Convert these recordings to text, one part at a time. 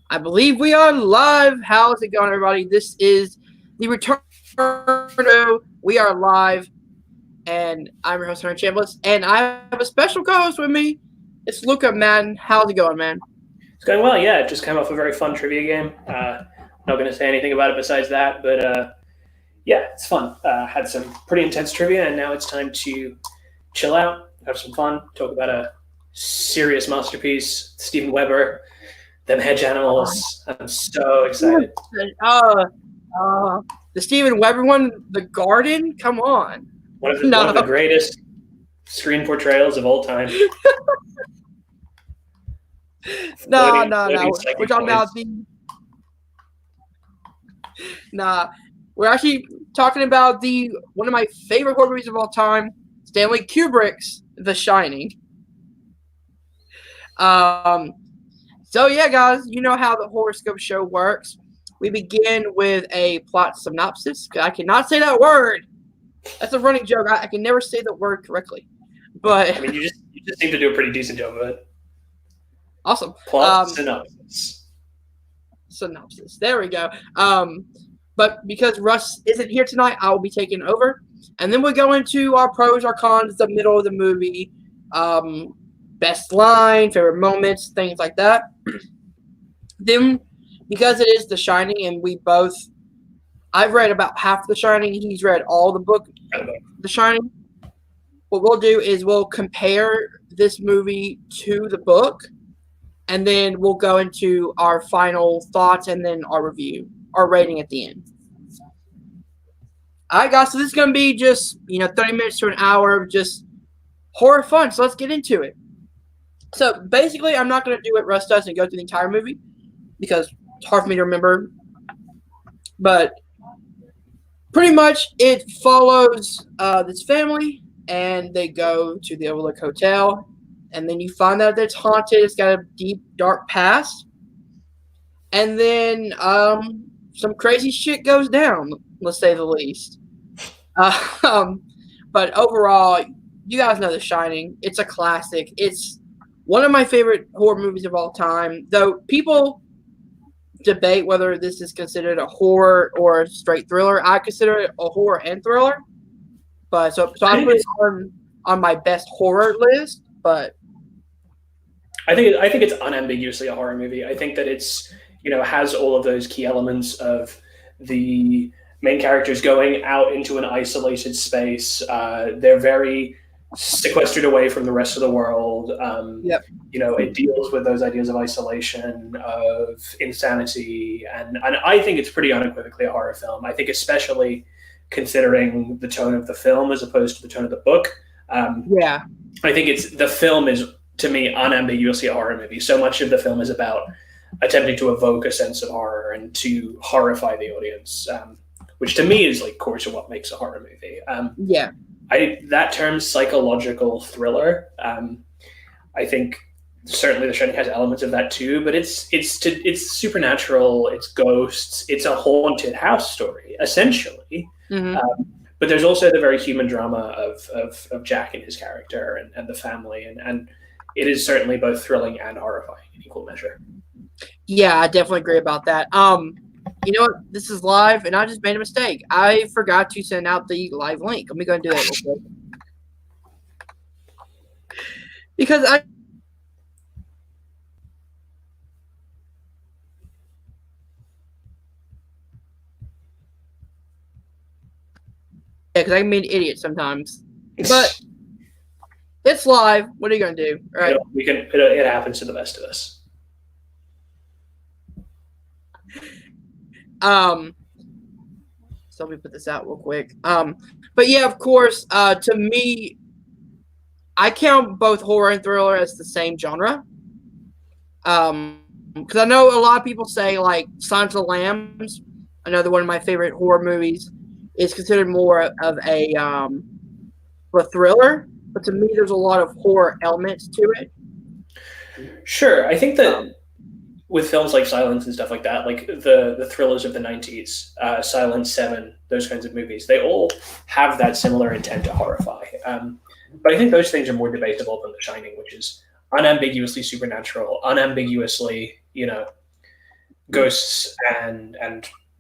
I believe we are live. How's it going, everybody? This is the return of We Are Live, and I'm your host, Hunter Chambliss, and I have a special co-host with me. It's Luca, man. How's it going, man? It's going well, yeah. It just came off a very fun trivia game. Not going to say anything about it besides that, but yeah, it's fun. Had some pretty intense trivia, and now it's time to chill out, have some fun, talk about a serious masterpiece, Steven Weber, Them Hedge Animals. I'm so excited. The Steven Weber one, The Garden? Come on. One of the greatest screen portrayals of all time. No. We're talking about we're actually talking about one of my favorite horror movies of all time, Stanley Kubrick's The Shining. So yeah, guys, you know how the HorrorScope Show works. We begin with a plot synopsis. I cannot say that word. That's a running joke. I can never say the word correctly. But I mean, you just seem to do a pretty decent job of it. Awesome. Plot synopsis. Synopsis. There we go. But because Russ isn't here tonight, I will be taking over. And then we'll go into our pros, our cons, the middle of the movie, best line, favorite moments, things like that. Then, because it is The Shining, and I've read about half The Shining, he's read all the book, The Shining. What we'll do is we'll compare this movie to the book, and then we'll go into our final thoughts and then our review, our rating at the end. All right, guys, so this is going to be just, 30 minutes to an hour of just horror fun. So let's get into it. So basically, I'm not going to do what Russ does and go through the entire movie because it's hard for me to remember. But pretty much it follows this family, and they go to the Overlook Hotel. And then you find out that it's haunted. It's got a deep, dark past. And then some crazy shit goes down, let's say the least. But overall, you guys know The Shining. It's a classic. It's one of my favorite horror movies of all time. Though people debate whether this is considered a horror or a straight thriller. I consider it a horror and thriller. But so I put it on my best horror list. But I think it's unambiguously a horror movie. I think that it's has all of those key elements of the main characters going out into an isolated space. They're very sequestered away from the rest of the world. Yep. It deals with those ideas of isolation, of insanity, and I think it's pretty unequivocally a horror film. I think especially considering the tone of the film as opposed to the tone of the book. Yeah. I think the film is, to me, unambiguously a horror movie. So much of the film is about attempting to evoke a sense of horror and to horrify the audience, which to me is like core to what makes a horror movie. Yeah. That term psychological thriller, I think certainly The Shining has elements of that too, but it's supernatural, it's ghosts, it's a haunted house story, essentially. Mm-hmm. But there's also the very human drama of Jack and his character and the family, and it is certainly both thrilling and horrifying in equal measure. Yeah, I definitely agree about that. You know what? This is live, and I just made a mistake. I forgot to send out the live link. Let me go and do that real quick. Because I can be an idiot sometimes. But it's live. What are you going to do? All right. It happens to the best of us. So let me put this out real quick. But yeah, of course, to me, I count both horror and thriller as the same genre. Because I know a lot of people say like Silence of the Lambs, another one of my favorite horror movies, is considered more of a thriller. But to me, there's a lot of horror elements to it. Sure, I think that with films like Silence and stuff like that, like the thrillers of the 90s, Silence, Seven, those kinds of movies, they all have that similar intent to horrify. But I think those things are more debatable than The Shining, which is unambiguously supernatural, unambiguously, ghosts and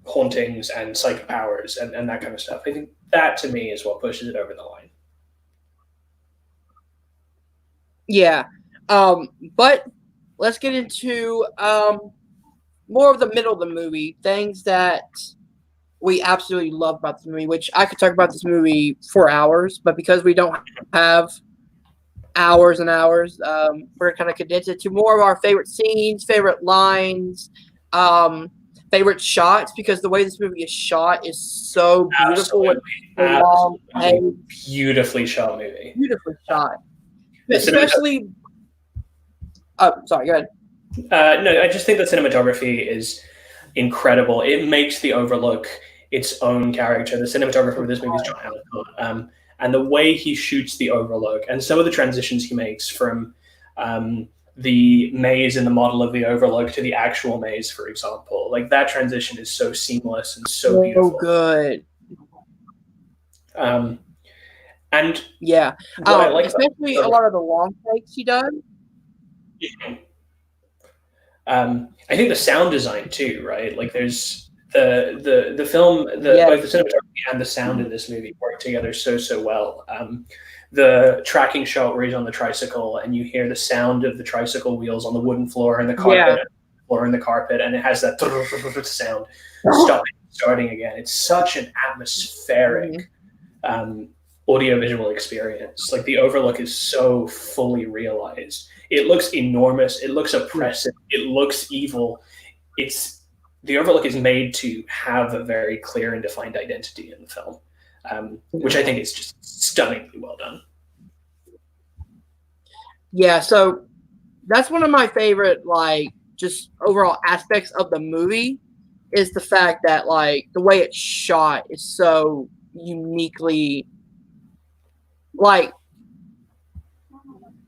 hauntings and psychic powers and that kind of stuff. I think that to me is what pushes it over the line. Yeah. But let's get into more of the middle of the movie, things that we absolutely love about the movie, which I could talk about this movie for hours, but because we don't have hours and hours, we're kind of condensed it to more of our favorite scenes, favorite lines, favorite shots, because the way this movie is shot is so beautiful. Absolutely. Beautifully shot movie. Beautifully shot. Especially... Oh, sorry, go ahead. No, I just think the cinematography is incredible. It makes the Overlook its own character. The cinematographer of this movie is John Hancock. And the way he shoots the Overlook and some of the transitions he makes from the maze in the model of the Overlook to the actual maze, for example, like that transition is so seamless and so beautiful. So good. And yeah, I like especially a lot of the long takes he does. I think the sound design too, right? Like there's the film, both the cinematography and the sound in this movie work together so well. The tracking shot where he's on the tricycle and you hear the sound of the tricycle wheels on the wooden floor and the carpet, and it has that sound starting again. It's such an atmospheric audiovisual experience. Like the Overlook is so fully realized. It looks enormous. It looks oppressive. It looks evil. The Overlook is made to have a very clear and defined identity in the film, which I think is just stunningly well done. Yeah, so that's one of my favorite, like, just overall aspects of the movie is the fact that, like, the way it's shot is so uniquely, like,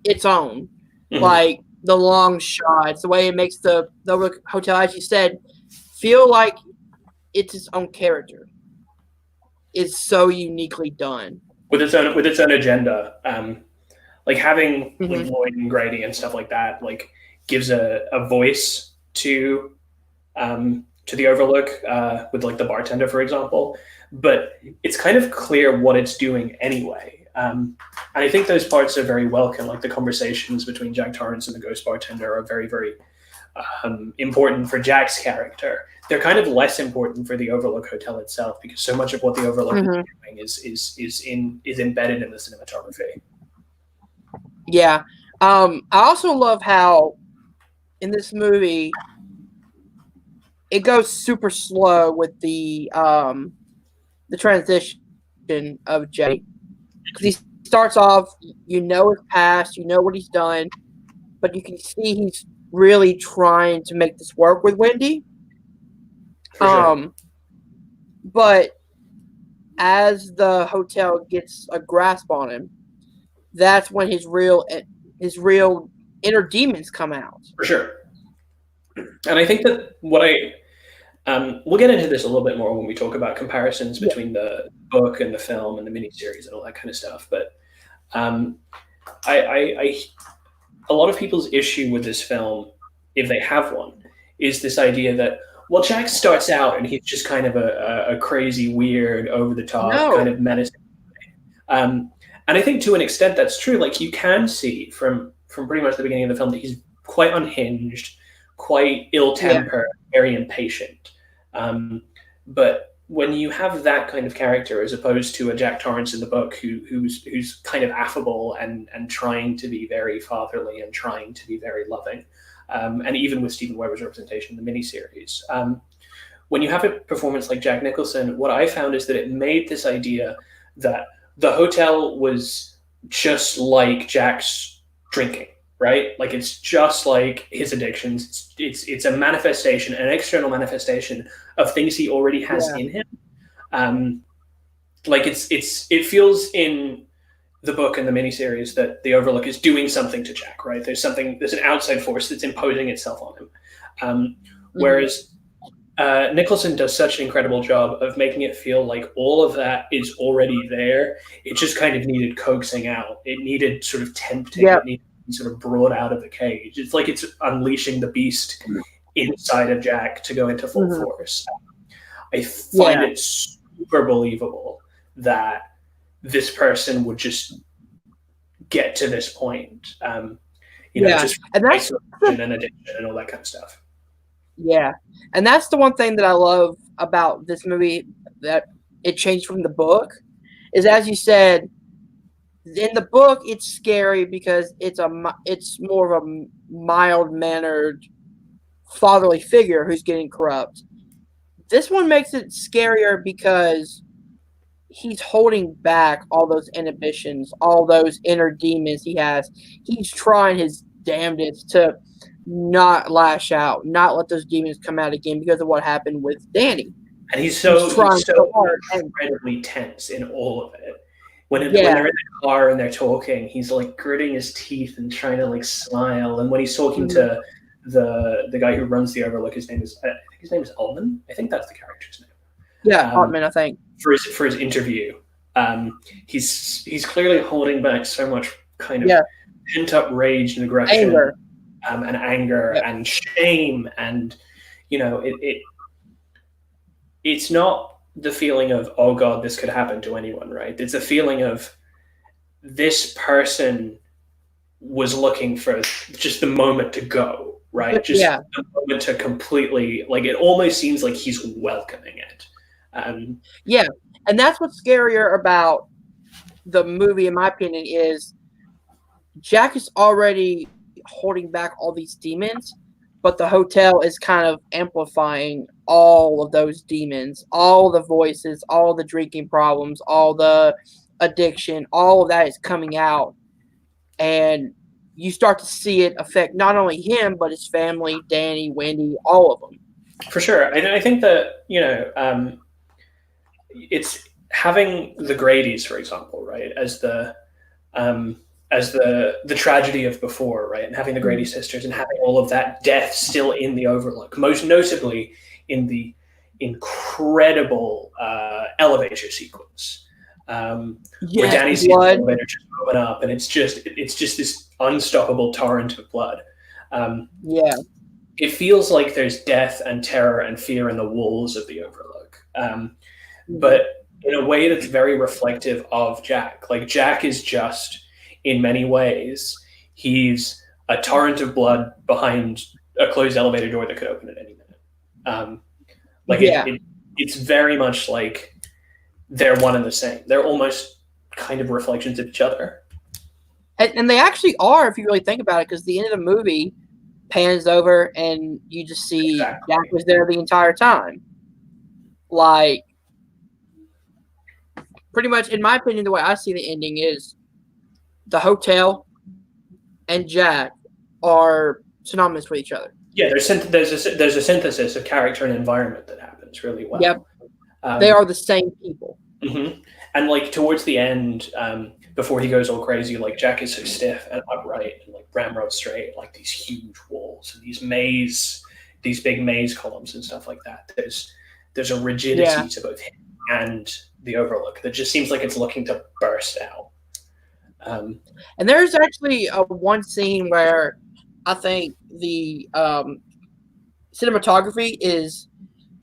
its own. Mm-hmm. Like, the long shots, the way it makes the hotel, as you said, feel like it's its own character. It's so uniquely done. With its own agenda. Like having like Lloyd and Grady and stuff like that, like gives a voice to the Overlook with like the bartender, for example. But it's kind of clear what it's doing anyway. And I think those parts are very welcome. Like the conversations between Jack Torrance and the ghost bartender are very, very important for Jack's character. They're kind of less important for the Overlook Hotel itself because so much of what the Overlook is doing is embedded in the cinematography. Yeah. I also love how in this movie it goes super slow with the transition of Jay. Because he starts off, you know his past, you know what he's done, but you can see he's really trying to make this work with Wendy. Sure. But as the hotel gets a grasp on him, that's when his real inner demons come out. For sure. And I think that we'll get into this a little bit more when we talk about comparisons between the book and the film and the miniseries and all that kind of stuff. But a lot of people's issue with this film, if they have one, is this idea that, well, Jack starts out and he's just kind of a crazy, weird, over-the-top kind of menacing. And I think to an extent that's true. Like you can see from pretty much the beginning of the film that he's quite unhinged, quite ill-tempered, very impatient. But when you have that kind of character as opposed to a Jack Torrance in the book who's kind of affable and trying to be very fatherly and trying to be very loving, and even with Steven Weber's representation in the miniseries, when you have a performance like Jack Nicholson, what I found is that it made this idea that the hotel was just like Jack's drinking, right? Like it's just like his addictions. It's a manifestation, an external manifestation of things he already has in him. Like it feels in the book and the miniseries that the Overlook is doing something to Jack, right? There's an outside force that's imposing itself on him. Whereas Nicholson does such an incredible job of making it feel like all of that is already there. It just kind of needed coaxing out. It needed sort of tempting. It needed to be sort of brought out of the cage. It's like it's unleashing the beast inside of Jack to go into full force. I find it super believable that this person would just get to this point. Just and that's isolation and addiction and all that kind of stuff. Yeah, and that's the one thing that I love about this movie, that it changed from the book, is, as you said, in the book it's scary because it's more of a mild-mannered fatherly figure who's getting corrupt. This one makes it scarier because he's holding back all those inhibitions, all those inner demons he has. He's trying his damnedest to not lash out, not let those demons come out again because of what happened with Danny. And he's so incredibly tense in all of it. When they're in the car and they're talking, he's like gritting his teeth and trying to like smile. And when he's talking to the guy who runs the Overlook, his name is Altman. I think that's the character's name. Yeah, Altman, I think. For his interview, he's clearly holding back so much kind of pent up rage and aggression, anger and shame, and it's not the feeling of, oh God, this could happen to anyone, right? It's a feeling of this person was looking for just the moment to go, right? Just the moment to completely, like, it almost seems like he's welcoming it. And that's what's scarier about the movie, in my opinion, is Jack is already holding back all these demons, but the hotel is kind of amplifying all of those demons, all the voices, all the drinking problems, all the addiction, all of that is coming out. And you start to see it affect not only him, but his family, Danny, Wendy, all of them. For sure. I think that, it's having the Grady's, for example, right, as the tragedy of before, right, and having the Grady sisters and having all of that death still in the Overlook, most notably in the incredible elevator sequence, where Danny's elevator just open up, and it's just this unstoppable torrent of blood. It feels like there's death and terror and fear in the walls of the Overlook, but in a way that's very reflective of Jack. Like, Jack is just, in many ways, he's a torrent of blood behind a closed elevator door that could open at any minute. It's very much like they're one and the same. They're almost kind of reflections of each other. And they actually are, if you really think about it, because the end of the movie pans over and you just see Jack was there the entire time. Like, pretty much, in my opinion, the way I see the ending is the hotel and Jack are synonymous with each other. Yeah, there's a synthesis of character and environment that happens really well. Yep, they are the same people. Mm-hmm. And like towards the end, before he goes all crazy, like Jack is so stiff and upright and like ramrod straight, like these huge walls and these big maze columns and stuff like that. There's a rigidity to both him and the Overlook that just seems like it's looking to burst out. And there's actually one scene where I think the cinematography is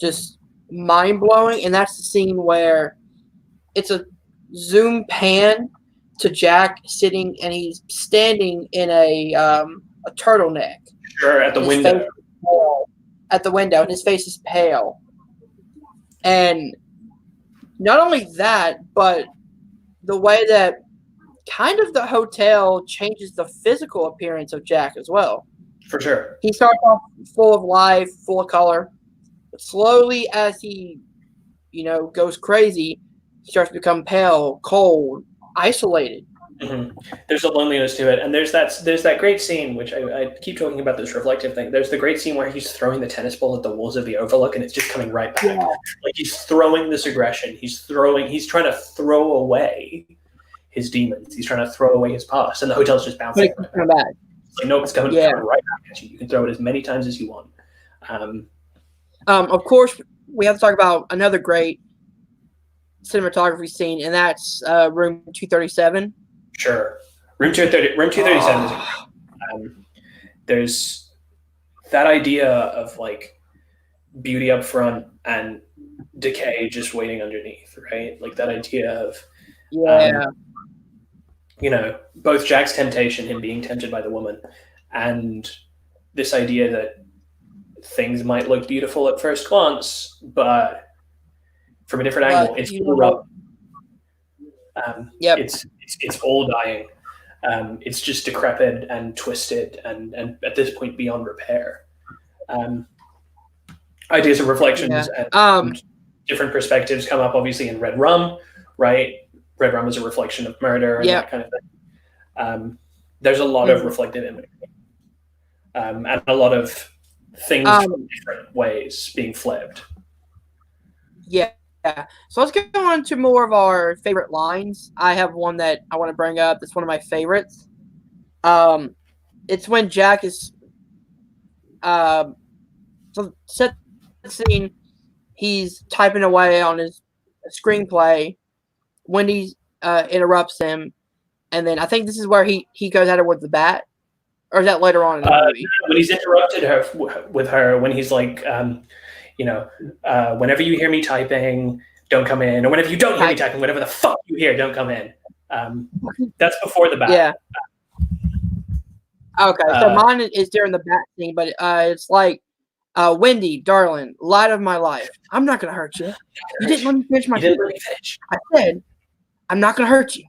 just mind-blowing, and that's the scene where it's a zoom pan to Jack sitting, and he's standing in a turtleneck. Sure, at the window. At the window, and his face is pale. And not only that, but the way that kind of the hotel changes the physical appearance of Jack as well. For sure. He starts off full of life, full of color. But slowly, as he, goes crazy, he starts to become pale, cold, isolated. Mm-hmm. There's a loneliness to it, and there's that great scene, which I keep talking about, this reflective thing. There's the great scene where he's throwing the tennis ball at the walls of the Overlook, and it's just coming right back. Yeah. Like, he's throwing this aggression. He's trying to throw away his demons. He's trying to throw away his past, and the hotel's just bouncing right back. It's like, no, it's coming right back at you. You can throw it as many times as you want. Of course, we have to talk about another great cinematography scene, and that's Room 237. Sure. Room 237 is there's that idea of like beauty up front and decay just waiting underneath, right? Like that idea of both Jack's temptation, him being tempted by the woman, and this idea that things might look beautiful at first glance, but from a different angle, it's all rough. It's all dying. It's just decrepit and twisted, and at this point beyond repair. Ideas of reflections and different perspectives come up, obviously, in Red Rum, right? Red Rum is a reflection of murder and that kind of thing. There's a lot of reflective imagery, and a lot of things from different ways being flipped. Yeah. So let's go on to more of our favorite lines. I have one that I want to bring up. That's one of my favorites. It's when Jack is so set the scene. He's typing away on his screenplay. Wendy interrupts him, and then I think this is where he goes at her with the bat. Or is that later on in the movie? When he's interrupted her, when he's like, whenever you hear me typing, don't come in. Or whenever you don't hear me typing, whatever the fuck you hear, don't come in. That's before the bat. Yeah. Okay, so mine is during the bat scene, but it's like, Wendy, darling, light of my life. I'm not going to hurt you. You didn't let me finish my story. I said, I'm not going to hurt you.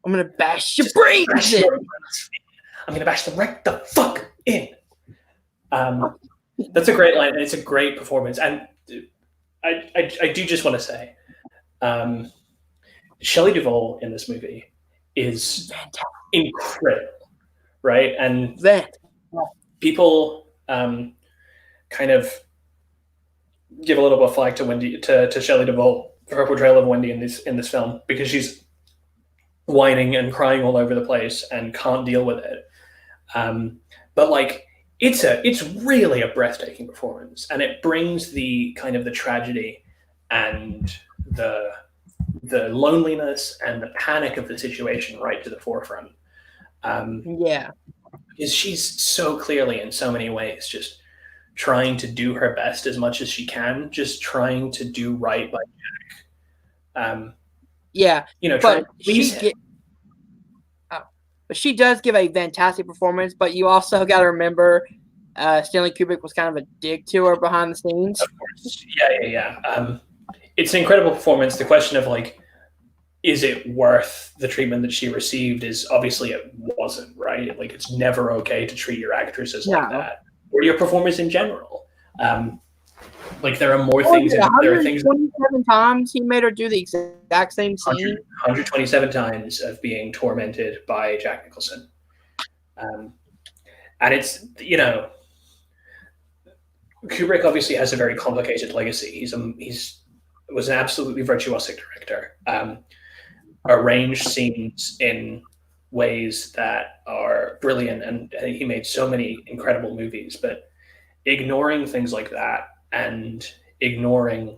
I'm going to bash your brains in. I'm going to bash them right the fuck in. That's a great line, and it's a great performance. And I do just want to say, Shelley Duvall in this movie is incredible, right? And people kind of give a little bit of flack to Shelley Duvall for her portrayal of Wendy in this film, because she's whining and crying all over the place and can't deal with it. But like, it's really a breathtaking performance, and it brings the kind of the tragedy and the loneliness and the panic of the situation right to the forefront. Because she's so clearly, in so many ways, just trying to do her best as much as she can, just trying to do right by Jack. Trying to please him. But she does give a fantastic performance, but you also got to remember Stanley Kubrick was kind of a dick to her behind the scenes. Of course. Yeah. It's an incredible performance. The question of, like, is it worth the treatment that she received is obviously it wasn't, right? Like, it's never okay to treat your actresses like that, or your performers in general. Like, there are more things. There are things. 127 times he made her do the exact same scene. 127 times of being tormented by Jack Nicholson. And it's, Kubrick obviously has a very complicated legacy. He was an absolutely virtuosic director. Arranged scenes in ways that are brilliant, and he made so many incredible movies. But ignoring things like that and ignoring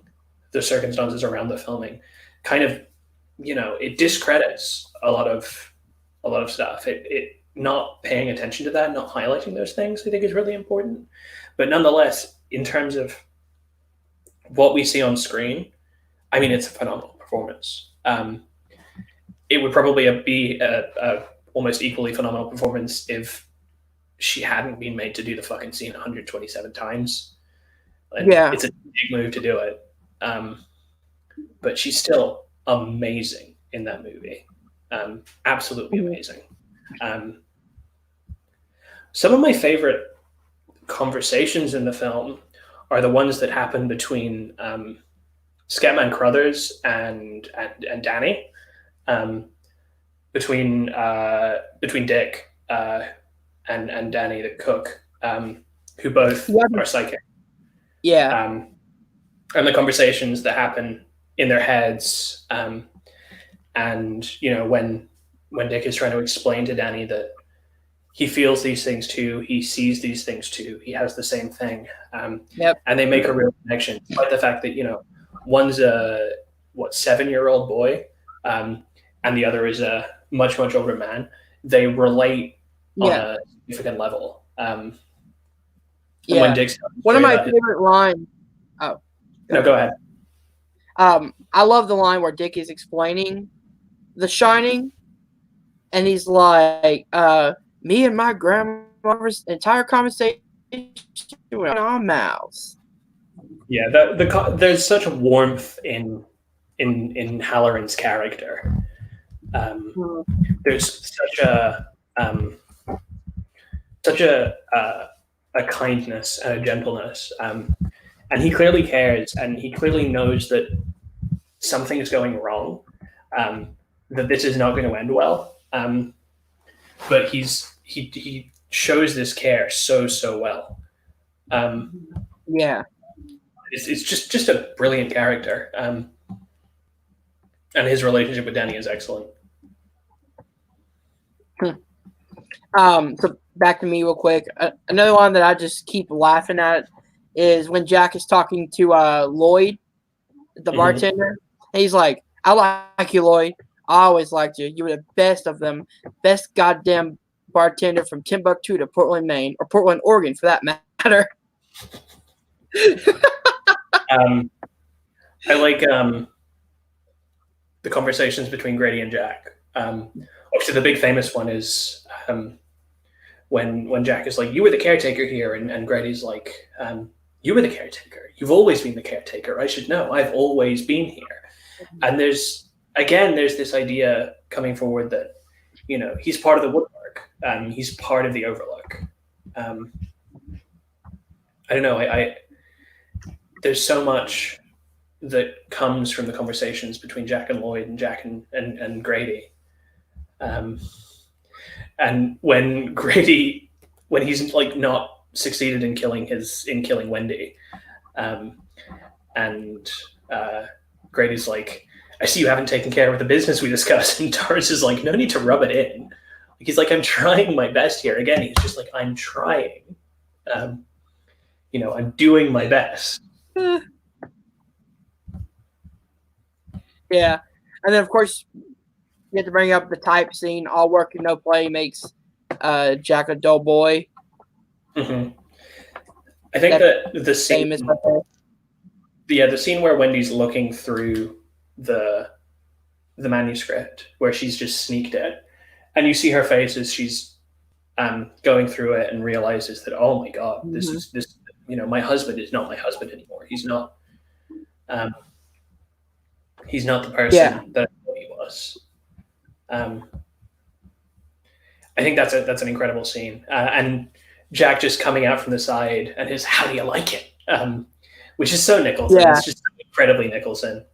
the circumstances around the filming kind of, it discredits a lot of stuff. It not paying attention to that, not highlighting those things, I think is really important. But nonetheless, in terms of what we see on screen, I mean, it's a phenomenal performance. It would probably be a almost equally phenomenal performance if she hadn't been made to do the fucking scene 127 times. And it's a big move to do it. But she's still amazing in that movie. Absolutely amazing. Some of my favorite conversations in the film are the ones that happen between Scatman Crothers and Danny, between Dick and Danny the cook, who both are psychic. And the conversations that happen in their heads, and when Dick is trying to explain to Danny that he feels these things too, he sees these things too, he has the same thing, and they make a real connection, despite the fact that one's a 7-year-old boy, and the other is a much older man. They relate on a significant level. And when Yeah. Dick's One of my about favorite lines. Oh, no, go ahead. I love the line where Dick is explaining The Shining, and he's like, "Me and my grandma's entire conversation went on our mouths." Yeah, there's such a warmth in Halloran's character. There's such a kindness and a gentleness, and he clearly cares, and he clearly knows that something is going wrong, that this is not going to end well. But he shows this care so well. Yeah. It's just a brilliant character, and his relationship with Danny is excellent. So back to me real quick. Another one that I just keep laughing at is when Jack is talking to Lloyd, the bartender. And he's like, "I like you, Lloyd. I always liked you. You were the best of them. Best goddamn bartender from Timbuktu to Portland, Maine, or Portland, Oregon, for that matter." I like the conversations between Grady and Jack. Obviously, the big famous one is when Jack is like, "You were the caretaker here," and Grady's like, "You were the caretaker. You've always been the caretaker. I should know. I've always been here." And there's this idea coming forward that, you know, he's part of the woodwork. He's part of the Overlook. I don't know. There's so much that comes from the conversations between Jack and Lloyd and Jack and Grady. And when he's like not succeeded in killing Wendy, and Grady's like, "I see you haven't taken care of the business we discussed," and Doris is like, "No need to rub it in." He's like, "I'm trying my best here." Again, he's just like, "I'm trying. I'm doing my best." Yeah, and then of course you have to bring up the type scene. All work and no play makes Jack a dull boy. Mm-hmm. I think that the scene, the scene where Wendy's looking through the manuscript, where she's just sneaked it, and you see her face as she's going through it and realizes that, oh my God, this is my husband is not my husband anymore. He's not the person that I thought he was. I think that's an incredible scene, and Jack just coming out from the side and his "How do you like it?" Which is so Nicholson. Yeah. It's just incredibly Nicholson.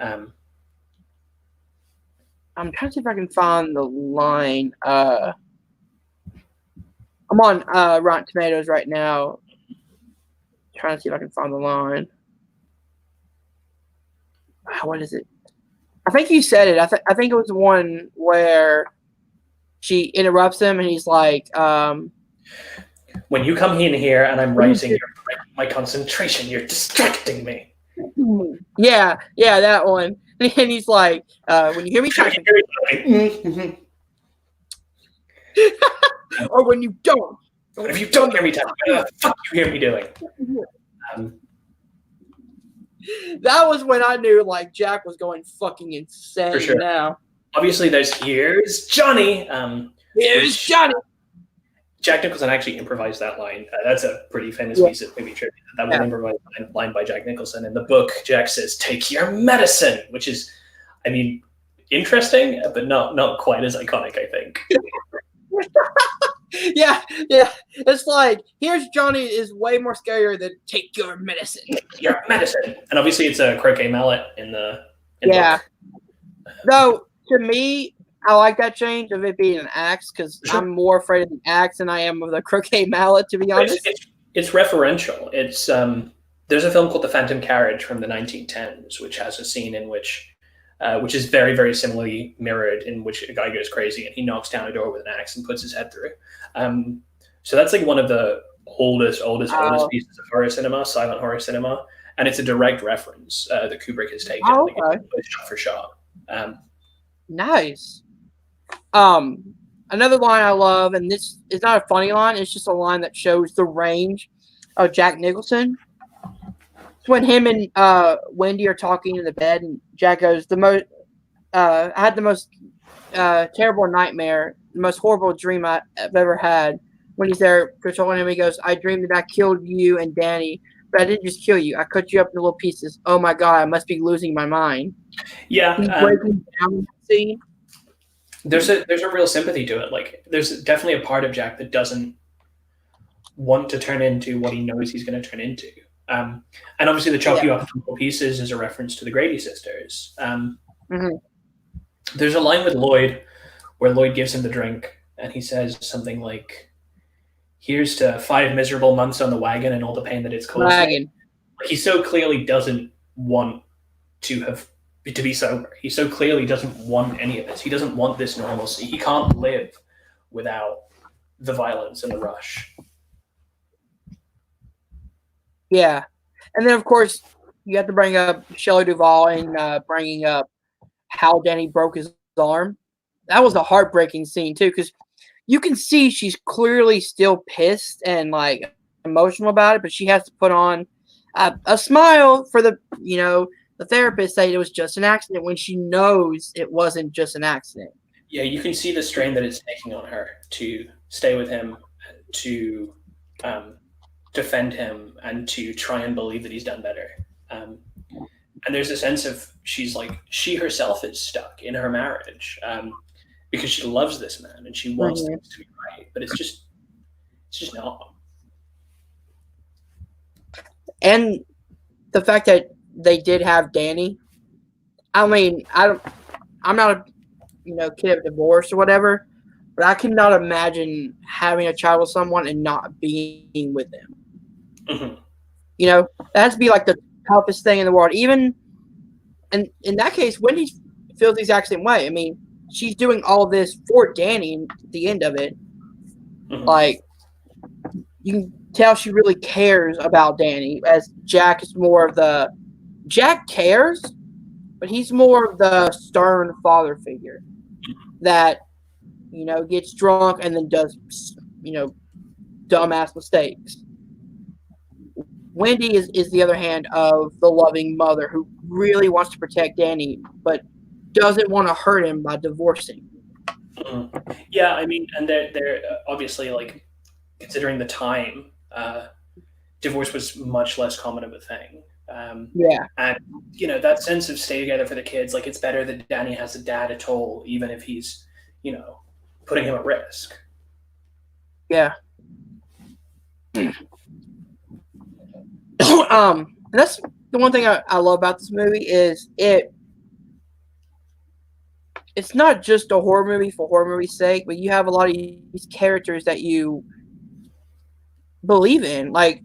I'm trying to see if I can find the line. I'm on Rotten Tomatoes right now. Trying to see if I can find the line. What is it? I think you said it. I think it was the one where she interrupts him and he's like, "When you come in here and I'm writing, you're breaking my concentration. You're distracting me." Yeah, that one. And he's like, "When you hear me typing, or when you don't." If you don't hear me typing, what the fuck you hear me doing? That was when I knew like Jack was going fucking insane. For sure. Now, obviously, there's "Here's Johnny." Here's Johnny. Jack Nicholson actually improvised that line. That's a pretty famous piece of movie trivia. That was an improvised line by Jack Nicholson. In the book, Jack says, "Take your medicine," which is, I mean, interesting, but not quite as iconic, I think. Yeah. It's like, "Here's Johnny" is way more scarier than "Take your medicine." Your medicine. And obviously it's a croquet mallet in the book. Though, to me, I like that change of it being an axe, because I'm more afraid of the axe than I am of the croquet mallet, to be honest. It's referential. It's there's a film called The Phantom Carriage from the 1910s, which has a scene in which is very, very similarly mirrored, in which a guy goes crazy and he knocks down a door with an axe and puts his head through. So that's like one of the oldest pieces of horror cinema, silent horror cinema, and it's a direct reference that Kubrick has taken, shot for shot. Nice. Another line I love, and this is not a funny line, it's just a line that shows the range Oh, Jack Nicholson. It's when him and Wendy are talking in the bed, and Jack goes, I had the most terrible nightmare, the most horrible dream I've ever had. When he's there controlling him, he goes, I dreamed that I killed you and Danny, but I didn't just kill you. I cut you up into little pieces. Oh my God, I must be losing my mind. Yeah. He's breaking down in that scene. There's a real sympathy to it. Like, there's definitely a part of Jack that doesn't want to turn into what he knows he's going to turn into. And obviously the chop you up into little pieces is a reference to the Grady sisters. There's a line with Lloyd where Lloyd gives him the drink and he says something like, here's to 5 miserable months on the wagon and all the pain that it's caused. He so clearly doesn't want to be sober. He so clearly doesn't want any of this. He doesn't want this normalcy. He can't live without the violence and the rush. Yeah. And then, of course, you have to bring up Shelley Duvall and bringing up how Danny broke his arm. That was a heartbreaking scene, too, because you can see she's clearly still pissed and, like, emotional about it, but she has to put on a smile for the therapist that it was just an accident when she knows it wasn't just an accident. Yeah, you can see the strain that it's taking on her to stay with him, to defend him, and to try and believe that he's done better. And there's a sense of she herself is stuck in her marriage because she loves this man and she wants things to be right, but it's just not. And the fact that they did have Danny, I mean, I'm not a kid of divorce or whatever, but I cannot imagine having a child with someone and not being with them. That has to be like the toughest thing in the world. Even and in that case, Wendy feels the exact same way. I mean, she's doing all this for Danny at the end of it. Like, you can tell she really cares about Danny, as Jack is more of the Jack cares, but he's more of the stern father figure that gets drunk and then does dumbass mistakes. Wendy is the other hand of the loving mother who really wants to protect Danny, but doesn't want to hurt him by divorcing. Yeah, I mean, and they're obviously, like, considering the time, divorce was much less common of a thing. And that sense of stay together for the kids, like, it's better that Danny has a dad at all, even if he's putting him at risk. Yeah. That's the one thing I love about this movie is it's not just a horror movie for horror movie's sake, but you have a lot of these characters that you believe in. Like,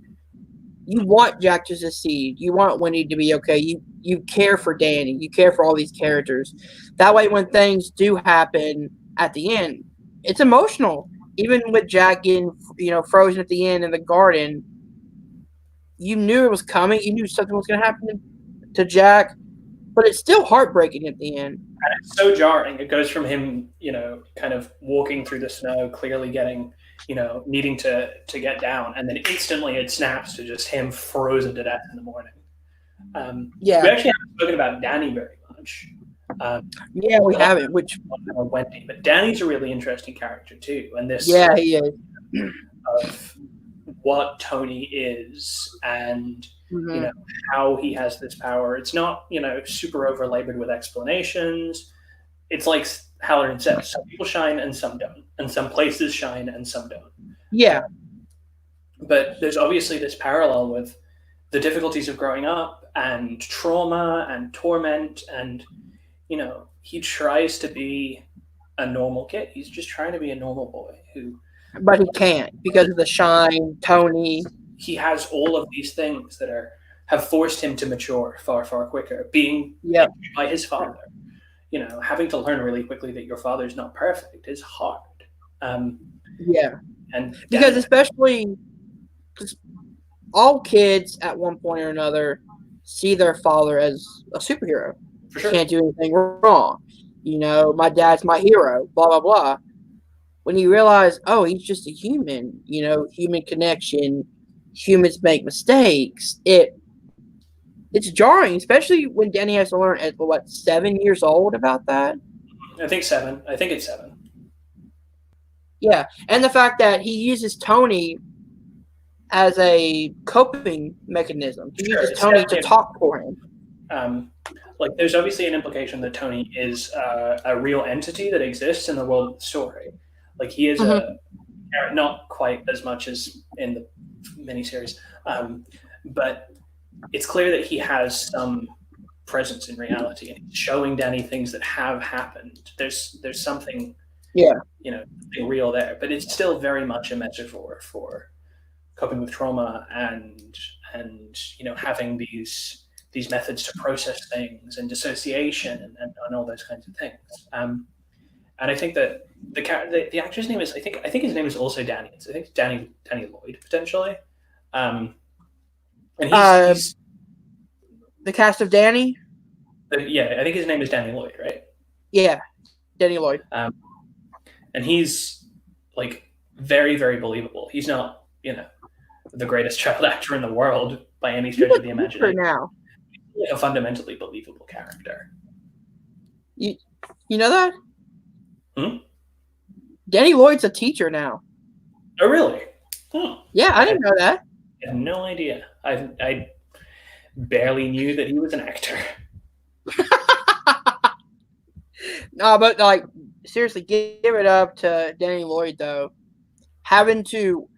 you want Jack to succeed. You want Wendy to be okay. You care for Danny. You care for all these characters. That way, when things do happen at the end, it's emotional. Even with Jack getting frozen at the end in the garden, you knew it was coming. You knew something was going to happen to Jack, but it's still heartbreaking at the end. And it's so jarring. It goes from him, kind of walking through the snow, clearly getting, needing to get down, and then instantly it snaps to just him frozen to death in the morning. We actually haven't spoken about Danny very much. We haven't. Which Wendy, but Danny's a really interesting character too, and this he is. Of what Tony is and how he has this power. It's not super over labored with explanations. It's like Halloran says, some people shine and some don't, and some places shine and some don't. Yeah, but there's obviously this parallel with the difficulties of growing up and trauma and torment, and he tries to be a normal kid. He's just trying to be a normal boy but he can't because of the shine, Tony. He has all of these things that have forced him to mature far, far quicker. Being by his father, having to learn really quickly that your father's not perfect is hard. And because especially because all kids at one point or another see their father as a superhero. For sure. Can't do anything wrong. My dad's my hero. Blah blah blah. When you realize, oh, he's just a human, human connection, humans make mistakes, it's jarring, especially when Danny has to learn at 7 years old about that. I think 7. I think it's 7. Yeah, and the fact that he uses Tony as a coping mechanism. He uses Tony to talk for him. Like, there's obviously an implication that Tony is a real entity that exists in the world of the story. Like, he is not quite as much as in the miniseries, but it's clear that he has some presence in reality and he's showing Danny things that have happened. There's something, something real there, but it's still very much a metaphor for coping with trauma and having these methods to process things and dissociation and all those kinds of things. And I think that the actor's name is I think his name is also Danny. I think it's Danny Lloyd potentially. And he's the cast of Danny. Yeah, I think his name is Danny Lloyd, right? Yeah, Danny Lloyd. And he's like very, very believable. He's not, the greatest child actor in the world by any stretch of the imagination. Now, he's a fundamentally believable character. You know that? Hmm? Danny Lloyd's a teacher now. Oh, really? Oh, yeah, I didn't know that. I had no idea. I barely knew that he was an actor. No, but like seriously, give it up to Danny Lloyd though. Having to,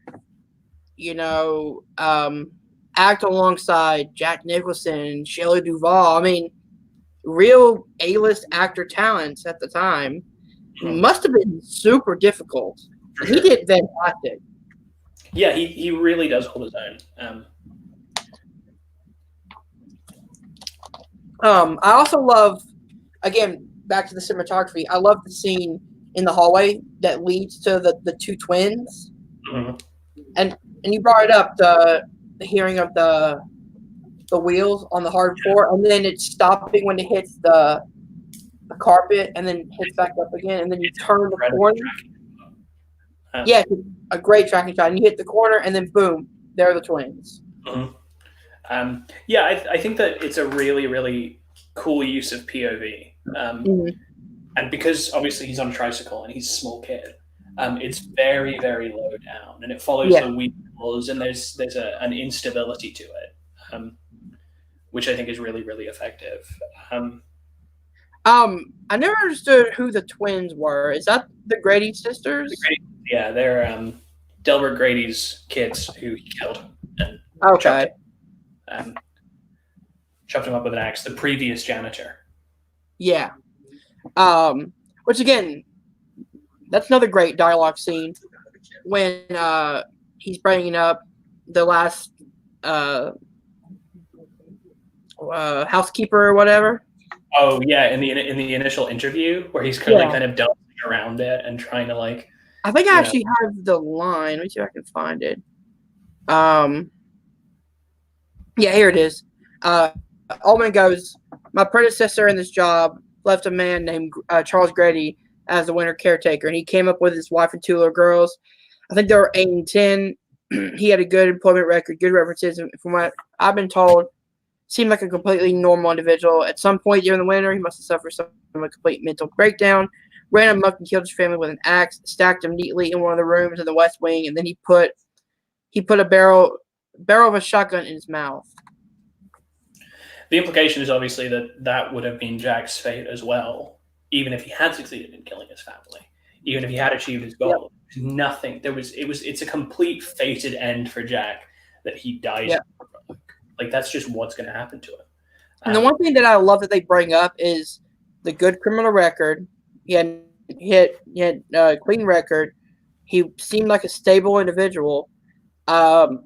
act alongside Jack Nicholson and Shelley Duvall. I mean, real A-list actor talents at the time. Must have been super difficult. He did fantastic. Yeah, he really does hold his own. I also love, again, back to the cinematography. I love the scene in the hallway that leads to the two twins. Mm-hmm. And you brought it up, the hearing of the wheels on the hard floor, and then it's stopping when it hits the carpet, and then hits back up again, and then you turn the corner. Yeah, a great tracking shot. And you hit the corner, and then boom, there are the twins. Mm-hmm. I think that it's a really, really cool use of POV. And because obviously he's on a tricycle and he's a small kid, it's very, very low down, and it follows the wheels, and there's an instability to it, which I think is really, really effective. I never understood who the twins were. Is that the Grady sisters? Yeah, they're Delbert Grady's kids who he killed. And chopped him up with an axe. The previous janitor. Yeah. Which again, that's another great dialogue scene when he's bringing up the last housekeeper or whatever. Oh yeah, in the initial interview where he's kind of dancing around it and trying to like. I think I actually have the line. Let me see if I can find it. Yeah, here it is. Ullman goes, "My predecessor in this job left a man named Charles Grady as the winter caretaker, and he came up with his wife and two little girls. I think they were 8 and 10. He had a good employment record, good references, and from what I've been told, seemed like a completely normal individual. At some point during the winter, he must have suffered from a complete mental breakdown, ran amok and killed his family with an axe, stacked them neatly in one of the rooms in the West Wing, and then he put a barrel of a shotgun in his mouth." The implication is obviously that would have been Jack's fate as well, even if he had succeeded in killing his family, even if he had achieved his goal. Yep. Nothing. It's a complete fated end for Jack that he dies. Yep. Like that's just what's going to happen to him. And the one thing that I love that they bring up is the good criminal record. He had a clean record. He seemed like a stable individual. And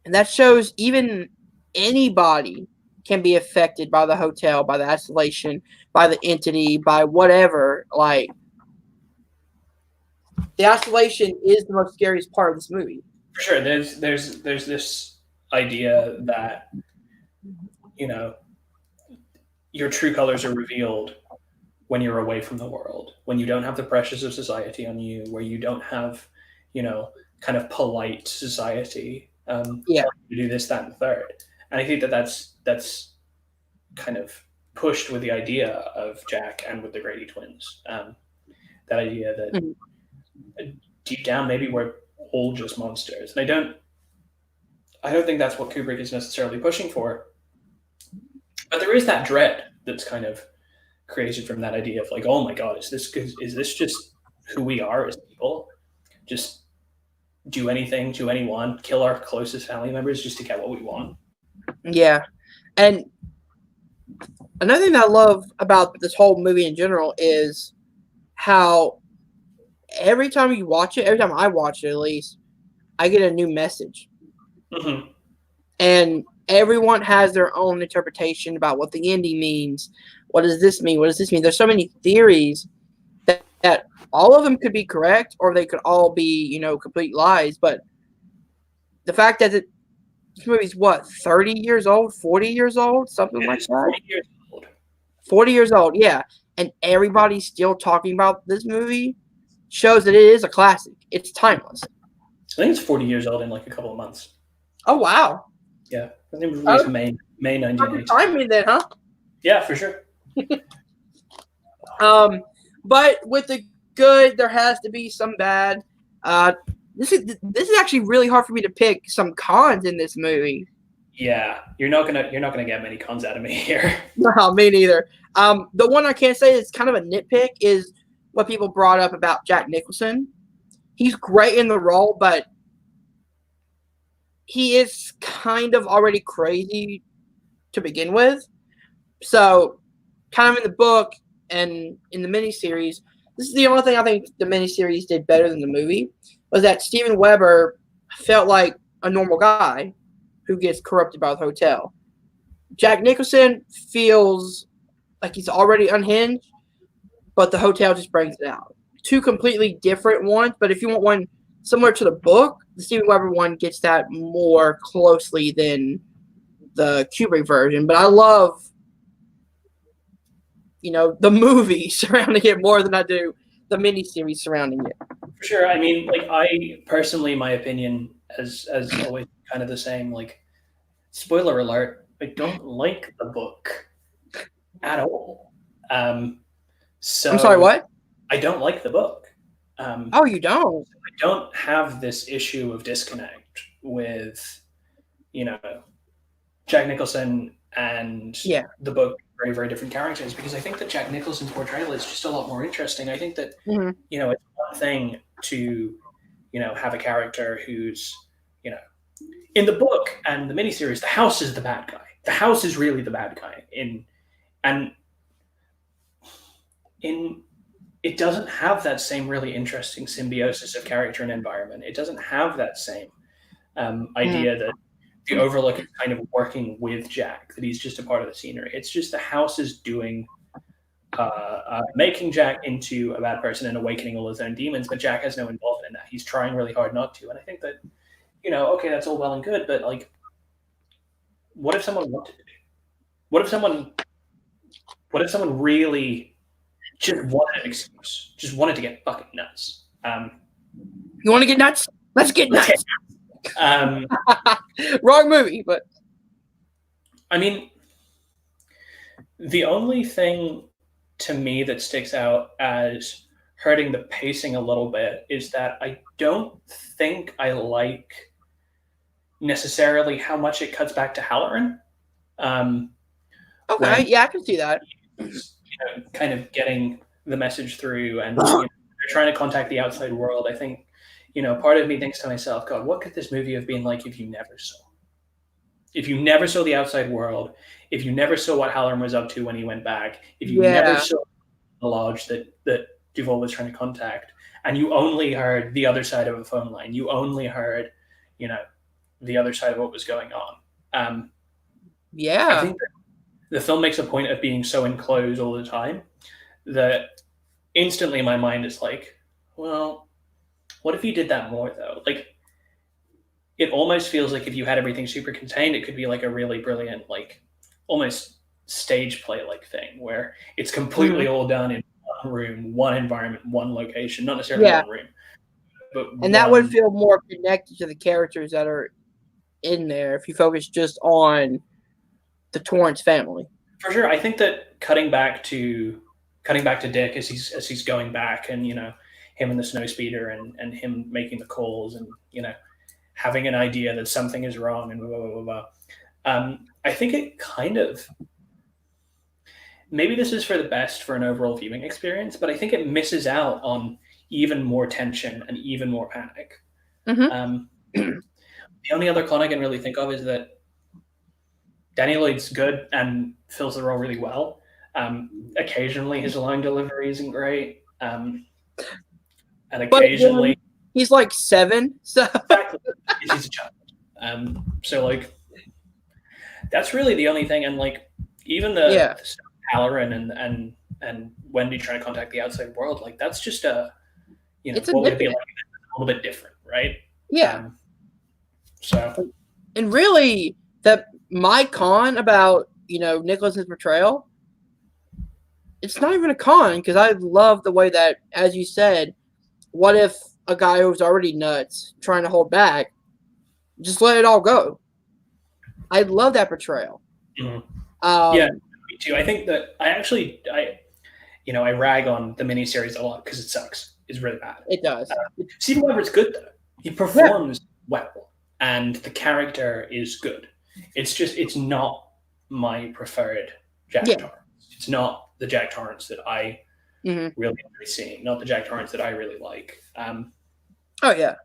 that shows even anybody can be affected by the hotel, by the isolation, by the entity, by whatever. Like, the isolation is the most scariest part of this movie. For sure. There's this idea that, your true colors are revealed when you're away from the world, when you don't have the pressures of society on you, where you don't have, kind of polite society Yeah. To do this, that, and the third. And I think that's kind of pushed with the idea of Jack and with the Grady twins. That idea that deep down maybe we're all just monsters. And I don't think that's what Kubrick is necessarily pushing for. But there is that dread that's kind of created from that idea of like, oh my God, is this just who we are as people? Just do anything to anyone, kill our closest family members just to get what we want. Yeah. And another thing that I love about this whole movie in general is how every time you watch it, every time I watch it at least, I get a new message. Mm-hmm. And everyone has their own interpretation about what the ending means. What does this mean? What does this mean? There's so many theories that all of them could be correct or they could all be, complete lies. But the fact that this movie's 30 years old, 40 years old, something like that? 40 years old. 40 years old, yeah. And everybody's still talking about this movie shows that it is a classic. It's timeless. I think it's 40 years old in like a couple of months. Oh, wow. Yeah. I think it was released May 1980. Timing then, huh? Yeah, for sure. But with the good, there has to be some bad. This is actually really hard for me to pick some cons in this movie. Yeah, you're not gonna get many cons out of me here. No, me neither. The one I can't say is kind of a nitpick is what people brought up about Jack Nicholson. He's great in the role, but he is kind of already crazy to begin with. So, kind of in the book and in the miniseries, this is the only thing I think the miniseries did better than the movie, was that Steven Weber felt like a normal guy who gets corrupted by the hotel. Jack Nicholson feels like he's already unhinged, but the hotel just brings it out. Two completely different ones, but if you want one similar to the book, the Steven Weber one gets that more closely than the Kubrick version. But I love, the movie surrounding it more than I do the miniseries surrounding it. For sure. I mean, like, I personally, my opinion as always kind of the same. Like, spoiler alert, I don't like the book at all. So I'm sorry, what? I don't like the book. Oh, you don't? I don't have this issue of disconnect with, Jack Nicholson and the book, very, very different characters, because I think that Jack Nicholson's portrayal is just a lot more interesting. I think that, it's one thing to, have a character who's, in the book and the miniseries, the house is the bad guy. The house is really the bad guy. It doesn't have that same really interesting symbiosis of character and environment. It doesn't have that same idea that the Overlook is kind of working with Jack, that he's just a part of the scenery. It's just the house is doing, making Jack into a bad person and awakening all his own demons, but Jack has no involvement in that. He's trying really hard not to. And I think that, okay, that's all well and good, but like, what if someone wanted to? What if someone really just wanted an excuse, just wanted to get fucking nuts? You want to get nuts? Let's get nuts. Wrong movie, but I mean, the only thing to me that sticks out as hurting the pacing a little bit is that I don't think I like necessarily how much it cuts back to Halloran. Okay, yeah, I can see that. Kind of getting the message through, and they're trying to contact the outside world. I think, part of me thinks to myself, God, what could this movie have been like if you never saw? If you never saw the outside world, if you never saw what Halloran was up to when he went back, if you never saw the lodge that Duval was trying to contact, and you only heard the other side of a phone line, you only heard, the other side of what was going on. I think that the film makes a point of being so enclosed all the time that instantly my mind is like, well, what if you did that more though? Like, it almost feels like if you had everything super contained, it could be like a really brilliant, like almost stage play like thing where it's completely all done in one room, one environment, one location, not necessarily one room. But that would feel more connected to the characters that are in there if you focus just on the Torrance family. For sure, I think that cutting back to Dick as he's going back, and him in the snowspeeder, and him making the calls, and having an idea that something is wrong, and blah blah blah blah. I think it kind of, maybe this is for the best for an overall viewing experience, but I think it misses out on even more tension and even more panic. The only other con I can really think of is that Danny Lloyd's good and fills the role really well. Occasionally his line delivery isn't great. And occasionally... he's like 7, so... Exactly. He's a child. So, like, that's really the only thing. And, like, even the Halloran and Wendy trying to contact the outside world, like, that's just it's what would it be like a little bit different, right? Yeah. So... And really, my con about, Nicholson's portrayal, it's not even a con, because I love the way that, as you said, what if a guy who was already nuts, trying to hold back, just let it all go? I love that portrayal. Mm-hmm. Yeah, me too. I think that I rag on the miniseries a lot because it sucks. It's really bad. It does. Stephen Weber's good, though. He performs well, and the character is good. It's not my preferred Jack Torrance. It's not the Jack Torrance that I really enjoy seeing, not the Jack Torrance that I really like. Oh, yeah.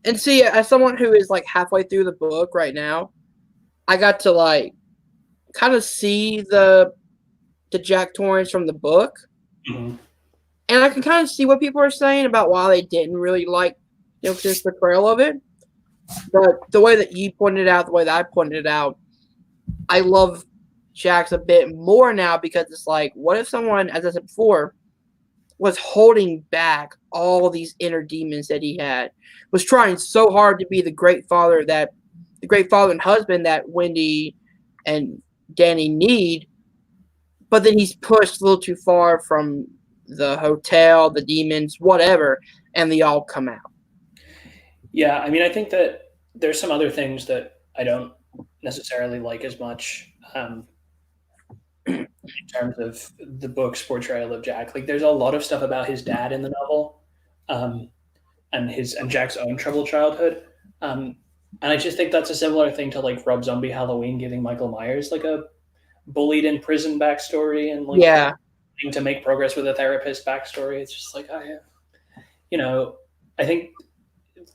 And see, as someone who is, like, halfway through the book right now, I got to, like, kind of see the Jack Torrance from the book. Mm-hmm. And I can kind of see what people are saying about why they didn't really like Nicholson's portrayal of it. But the way that you pointed it out, the way that I pointed it out, I love Jack's a bit more now, because it's like, what if someone, as I said before, was holding back all these inner demons that he had, was trying so hard to be the great father and husband that Wendy and Danny need, but then he's pushed a little too far from the hotel, the demons, whatever, and they all come out. Yeah, I mean, I think that there's some other things that I don't necessarily like as much in terms of the book's portrayal of Jack. Like, there's a lot of stuff about his dad in the novel, and Jack's own troubled childhood. And I just think that's a similar thing to, like, Rob Zombie Halloween giving Michael Myers, like, a bullied in prison backstory, and, like, to make progress with a therapist backstory. It's just like, I think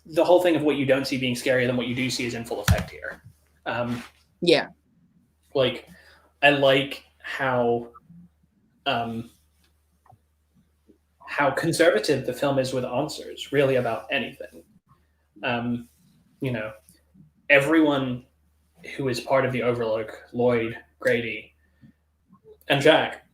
the whole thing of what you don't see being scarier than what you do see is in full effect here. Like, I like how conservative the film is with answers, really, about anything. Everyone who is part of the Overlook, Lloyd, Grady, and Jack,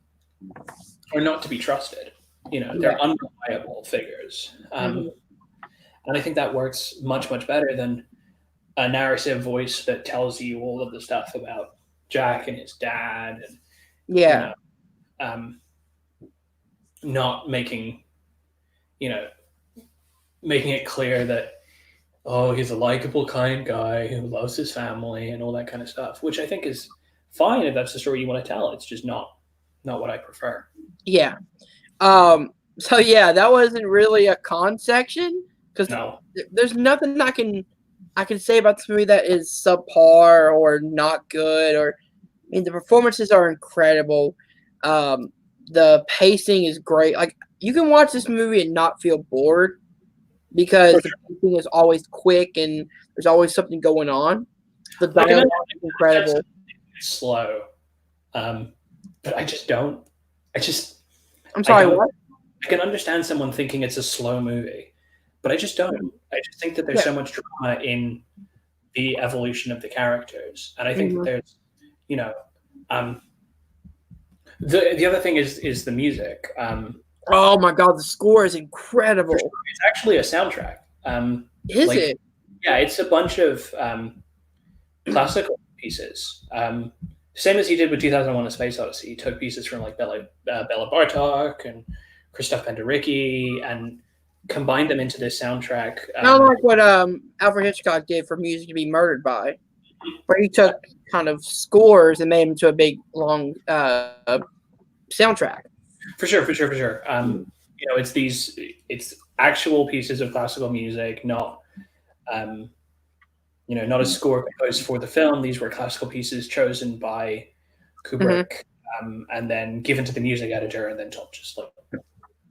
are not to be trusted. They're unreliable figures. And I think that works much, much better than a narrative voice that tells you all of the stuff about Jack and his dad. And, not making it clear that, he's a likable, kind guy who loves his family and all that kind of stuff, which I think is fine if that's the story you want to tell. It's just not what I prefer. Yeah. So yeah, that wasn't really a con section, because there's nothing I can say about this movie that is subpar or not good. The performances are incredible. The pacing is great. Like, you can watch this movie and not feel bored, because the pacing is always quick and there's always something going on. The dialogue is incredible. It's slow, but I just don't. I'm sorry, what? I can understand someone thinking it's a slow movie, but I just don't. I just think that there's so much drama in the evolution of the characters, and I think that there's, the other thing is the music. Oh my god, the score is incredible. Sure. It's actually a soundtrack. Is it? Yeah, it's a bunch of classical pieces. Same as he did with 2001: A Space Odyssey. He took pieces from, like, Bela Bartok and Christoph Penderecki and combined them into this soundtrack. Kind of like what Alfred Hitchcock did for Music to Be Murdered By. where he took kind of scores and made them into a big long soundtrack. For sure. It's actual pieces of classical music, not not a score composed for the film. These were classical pieces chosen by Kubrick, and then given to the music editor, and then told just like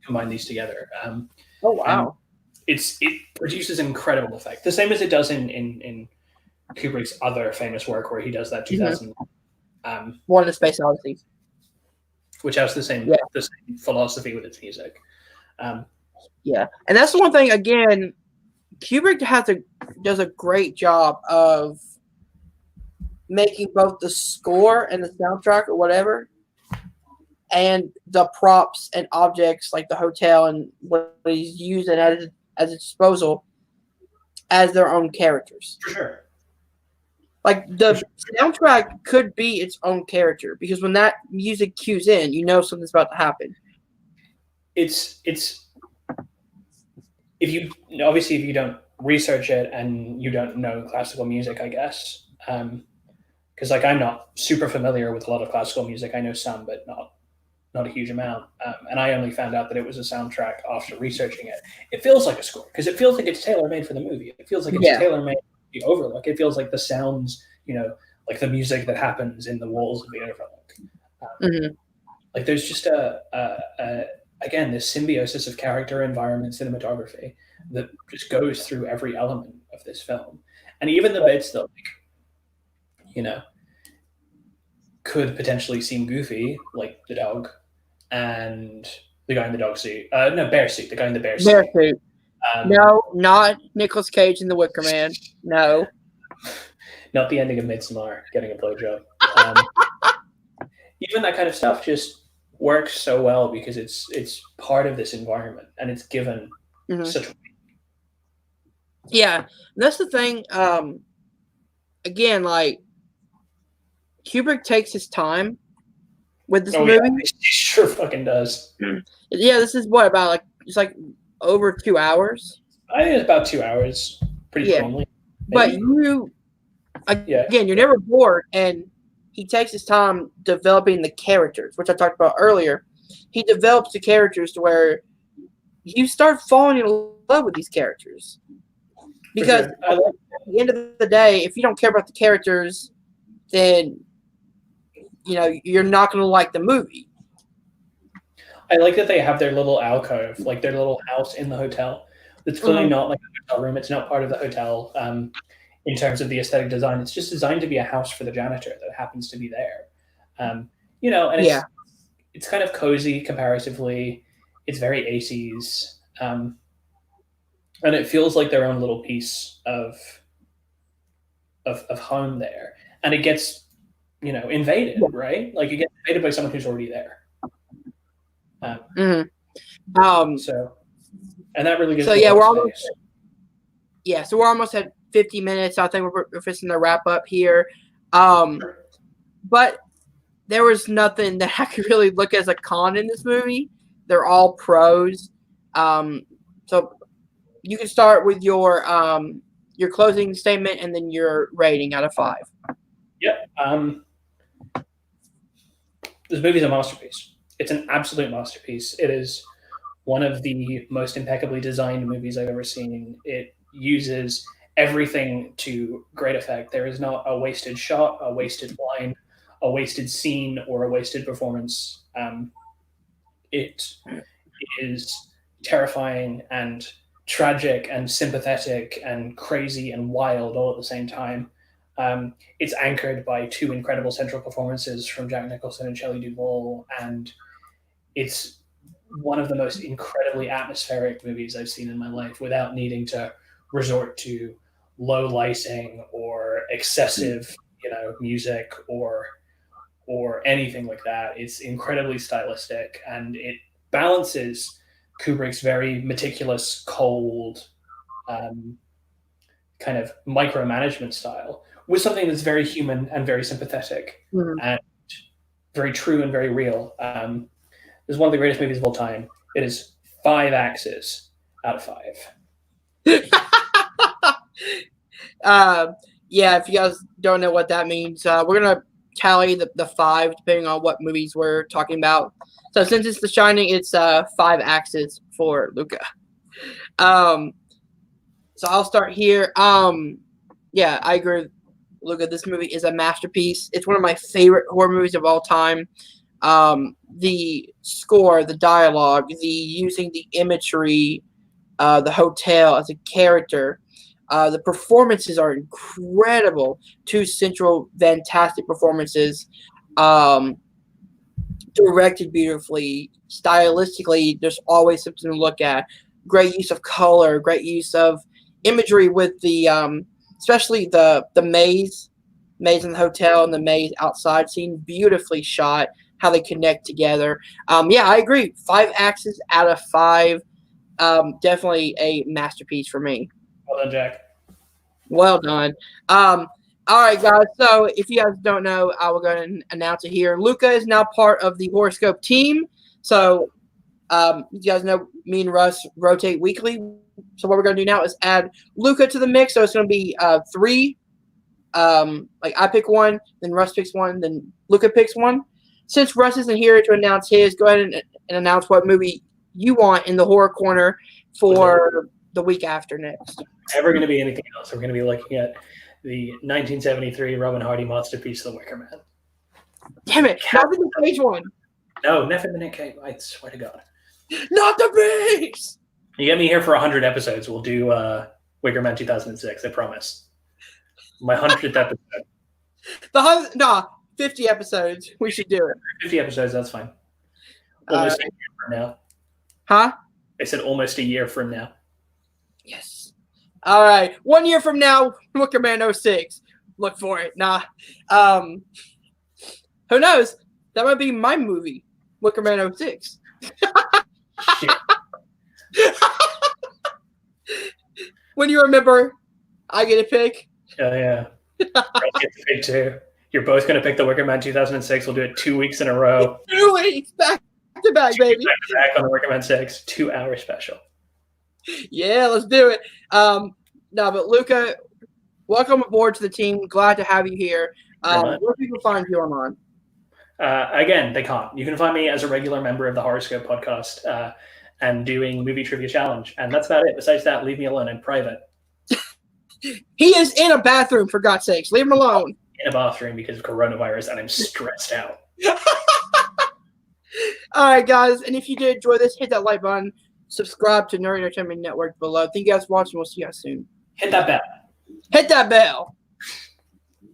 combine these together. Oh wow! It produces an incredible effect, the same as it does in Kubrick's other famous work, where he does that 2000 One of the Space Odyssey, which has the same philosophy with its music. And that's the one thing. Again, Kubrick does a great job of making both the score and the soundtrack or whatever, and the props and objects like the hotel and what he's using at his disposal as their own characters. For sure. Like the soundtrack could be its own character, because when that music cues in, you know something's about to happen. It's if you don't research it and you don't know classical music, I guess, because like I'm not super familiar with a lot of classical music. I know some, but not a huge amount. And I only found out that it was a soundtrack after researching it. It feels like a score because it feels like it's tailor-made for the movie. It feels like it's tailor-made for the Overlook. It feels like the sounds, like the music that happens in the walls of the Overlook. Like there's just again, this symbiosis of character, environment, cinematography that just goes through every element of this film. And even the bits that, could potentially seem goofy, like the dog and the guy in the dog suit. Bear suit. The guy in the bear suit. Bear suit. No, not Nicolas Cage in The Wicker Man. No. Not the ending of Midsommar, getting a blowjob. Even that kind of stuff just works so well because it's part of this environment and it's given such a... Yeah, that's the thing. Again, like Kubrick takes his time with this movie. Yeah, he sure fucking does. Yeah, this is what about it's like over 2 hours. I think it's about 2 hours, pretty firmly. But again, you're never bored, and he takes his time developing the characters, which I talked about earlier. He develops the characters to where you start falling in love with these characters. Because at the end of the day, if you don't care about the characters, then you're not going to like the movie. I like that they have their little alcove, like their little house in the hotel. It's clearly not like a hotel room. It's not part of the hotel in terms of the aesthetic design. It's just designed to be a house for the janitor that happens to be there. And it's kind of cozy comparatively. It's very 80s. And it feels like their own little piece of home there. And it gets, invaded, right? Like you get invaded by someone who's already there. So, and that really gives. So we're almost at 50 minutes. I think we're fixing to wrap up here. But there was nothing that I could really look as a con in this movie. They're all pros. So you can start with your closing statement and then your rating out of 5. Yep. This movie's a masterpiece. It's an absolute masterpiece. It is one of the most impeccably designed movies I've ever seen. It uses everything to great effect. There is not a wasted shot, a wasted line, a wasted scene, or a wasted performance. It is terrifying and tragic and sympathetic and crazy and wild all at the same time. It's anchored by 2 incredible central performances from Jack Nicholson and Shelley Duvall, and it's one of the most incredibly atmospheric movies I've seen in my life without needing to resort to low lighting or excessive, music or anything like that. It's incredibly stylistic, and it balances Kubrick's very meticulous, cold, kind of micromanagement style with something that's very human and very sympathetic and very true and very real. This is one of the greatest movies of all time. It is 5 axes out of 5. yeah, if you guys don't know what that means, we're going to tally the 5 depending on what movies we're talking about. So since it's The Shining, it's 5 axes for Luca. So I'll start here. Yeah, I agree with Luca. This movie is a masterpiece. It's one of my favorite horror movies of all time. The score, the dialogue, using the imagery, the hotel as a character. The performances are incredible. 2 central, fantastic performances. Directed beautifully. Stylistically, there's always something to look at. Great use of color. Great use of imagery with the, especially the maze in the hotel and the maze outside scene. Beautifully shot. How they connect together. Yeah, I agree. 5 axes out of 5. Definitely a masterpiece for me. Well done, Jack. Well done. All right, guys. So if you guys don't know, I will go ahead and announce it here. Luca is now part of the HorrorScope team. So you guys know me and Russ rotate weekly. So what we're going to do now is add Luca to the mix. So it's going to be 3. Like I pick one, then Russ picks one, then Luca picks one. Since Russ isn't here to announce his, go ahead and announce what movie you want in the horror corner for the week after next. Never going to be anything else. We're going to be looking at the 1973 Robin Hardy masterpiece, The Wicker Man. Damn it! Not the Nick Cage one. No, never the Nick Cage. I swear to God. Not the beast. You get me here for 100 episodes. We'll do Wicker Man 2006. I promise. My 100th episode. 50 episodes. We should do it. 50 episodes. That's fine. Almost a year from now. Huh? I said almost a year from now. Yes. All right. 1 year from now, Wicker Man 06. Look for it. Nah. Who knows? That might be my movie, Wicker Man 06. Shit. When you remember, I get a pick. Oh, yeah. I get to pick too. You're both going to pick The Wicker Man 2006. We'll do it 2 weeks in a row. 2 weeks. Back to back, baby. Back to back on The Wicker Man 6. 2-hour special. Yeah, let's do it. No, but Luca, welcome aboard to the team. Glad to have you here. Where can people find you online? Again, they can't. You can find me as a regular member of the HorrorScope podcast and doing Movie Trivia Challenge. And that's about it. Besides that, leave me alone. I'm private. He is in a bathroom, for God's sakes. Leave him alone. In a bathroom because of coronavirus, and I'm stressed out. All right, guys. And if you did enjoy this, hit that like button. Subscribe to Nerd Entertainment Network below. Thank you guys for watching. We'll see you guys soon. Hit that bell. Hit that bell.